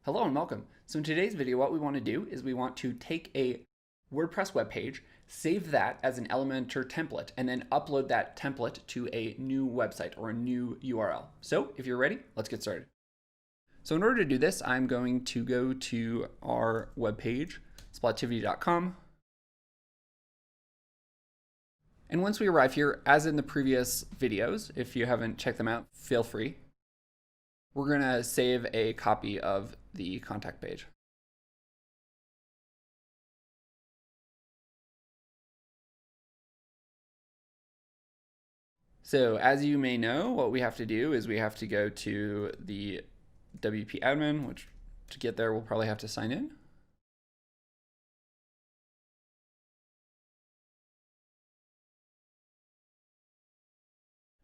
Hello and welcome. So in today's video, what we want to do is we want to take a WordPress web page, save that as an Elementor template, and then upload that template to a new website or a new URL. So if you're ready, let's get started. So in order to do this, I'm going to go to our web page, splotivity.com. And once we arrive here, as in the previous videos, if you haven't checked them out, feel free. We're going to save a copy of the contact page. So as you may know, what we have to do is we have to go to the WP admin, which to get there, we'll probably have to sign in.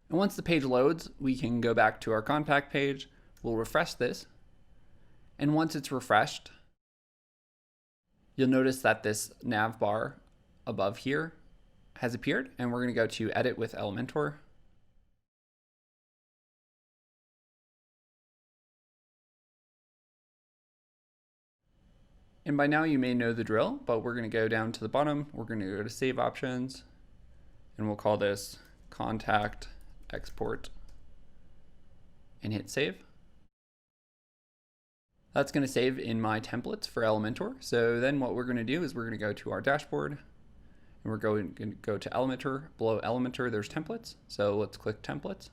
And once the page loads, we can go back to our contact page. We'll refresh this. And once it's refreshed, you'll notice that this nav bar above here has appeared, and we're going to go to Edit with Elementor. And by now you may know the drill, but we're going to go down to the bottom. We're going to go to Save Options, and we'll call this Contact Export, and hit Save. That's going to save in my templates for Elementor. So then what we're going to do is we're going to go to our dashboard, and we're going to go to Elementor. Below Elementor, there's templates. So let's click Templates.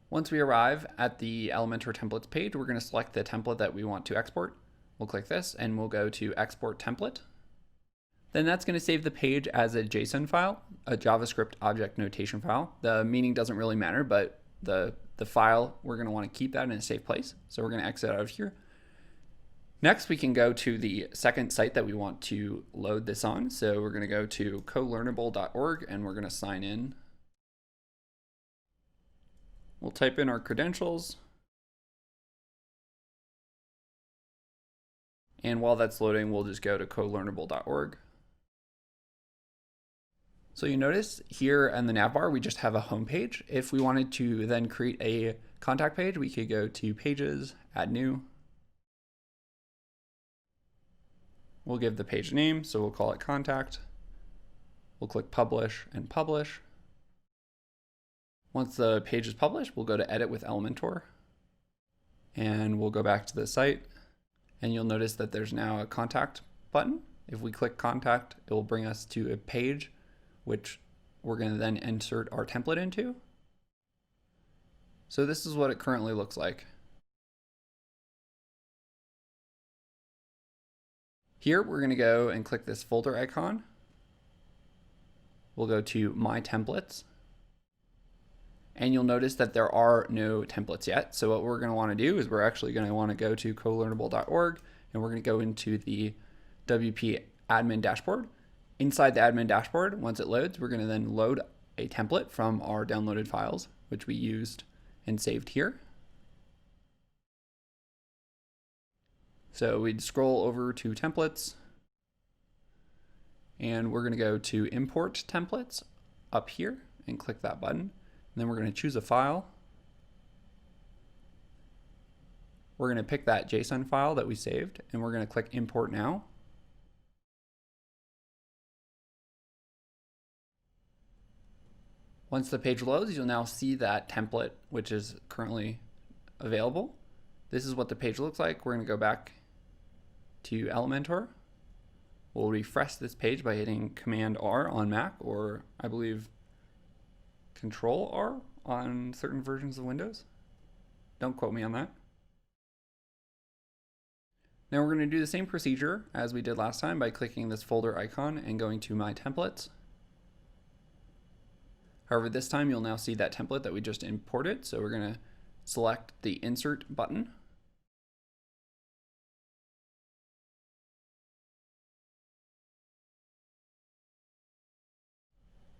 Once we arrive at the Elementor templates page, we're going to select the template that we want to export. We'll click this and we'll go to Export Template. Then that's going to save the page as a JSON file, a JavaScript object notation file. The meaning doesn't really matter, but the file, we're going to want to keep that in a safe place. So we're going to exit out of here. Next, we can go to the second site that we want to load this on. So we're going to go to colearnable.org and we're going to sign in. We'll type in our credentials. And while that's loading, we'll just go to colearnable.org. So you notice here in the nav bar, we just have a home page. If we wanted to then create a contact page, we could go to Pages, Add New. We'll give the page a name, so we'll call it Contact. We'll click Publish and Publish. Once the page is published, we'll go to Edit with Elementor. And we'll go back to the site. And you'll notice that there's now a Contact button. If we click Contact, it will bring us to a page which we're going to then insert our template into. So this is what it currently looks like. Here, we're going to go and click this folder icon. We'll go to My Templates. And you'll notice that there are no templates yet. So what we're going to want to do is we're actually going to want to go to colearnable.org and we're going to go into the WP admin dashboard. Inside the admin dashboard, once it loads, we're going to then load a template from our downloaded files, which we used and saved here. So we'd scroll over to templates and we're going to go to import templates up here and click that button. And then we're going to choose a file. We're going to pick that JSON file that we saved and we're going to click import now. Once the page loads, you'll now see that template, which is currently available. This is what the page looks like. We're going to go back to Elementor. We'll refresh this page by hitting Command R on Mac, or I believe Control R on certain versions of Windows. Don't quote me on that. Now we're going to do the same procedure as we did last time by clicking this folder icon and going to My Templates. However, this time you'll now see that template that we just imported. So we're going to select the Insert button.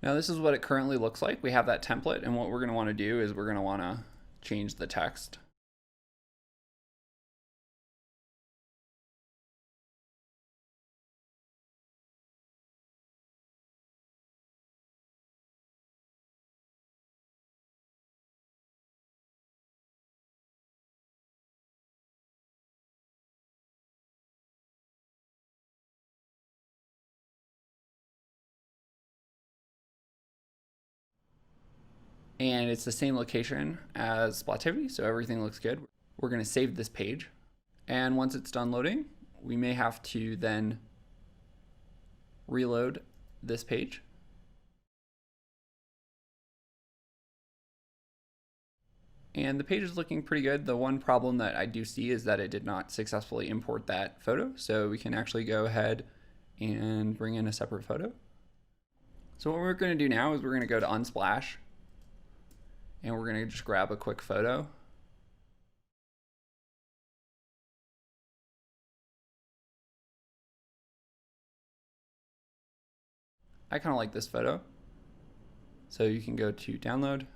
Now this is what it currently looks like. We have that template, and what we're going to want to do is we're going to want to change the text. and it's the same location as Splativity, so everything looks good. We're going to save this page, and once it's done loading, we may have to then reload this page. And the page is looking pretty good. The one problem that I do see is that it did not successfully import that photo. So we can actually go ahead and bring in a separate photo. So what we're going to do now is we're going to go to Unsplash, and we're going to just grab a quick photo. I kind of like this photo. So you can go to download.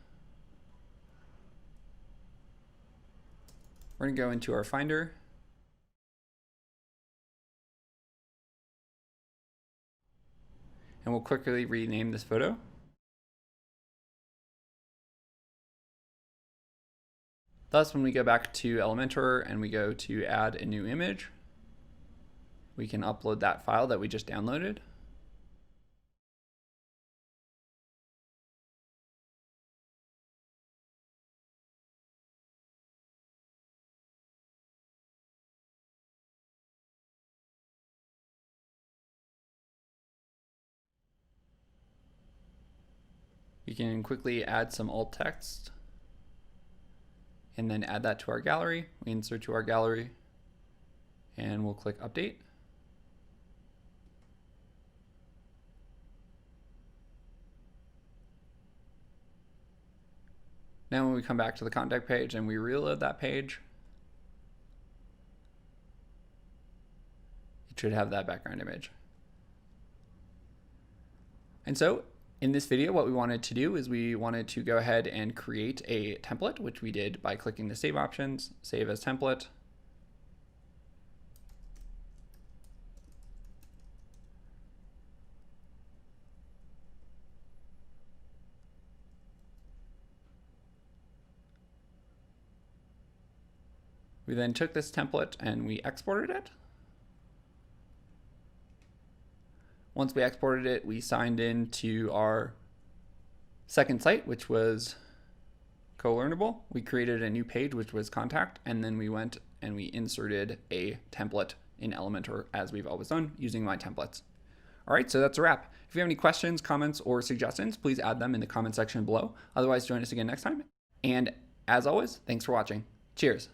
We're going to go into our Finder. And we'll quickly rename this photo. Thus, when we go back to Elementor and we go to add a new image, we can upload that file that we just downloaded. We can quickly add some alt text and then add that to our gallery. We insert to our gallery and we'll click update. Now when we come back to the contact page and we reload that page, it should have that background image. And so in this video, what we wanted to do is we wanted to go ahead and create a template, which we did by clicking the save options, save as template. We then took this template and we exported it. Once we exported it, we signed in to our second site, which was colearnable. We created a new page, which was contact, and then we went and we inserted a template in Elementor, as we've always done, using my templates. All right, so that's a wrap. If you have any questions, comments, or suggestions, please add them in the comment section below. Otherwise, join us again next time. And as always, thanks for watching. Cheers.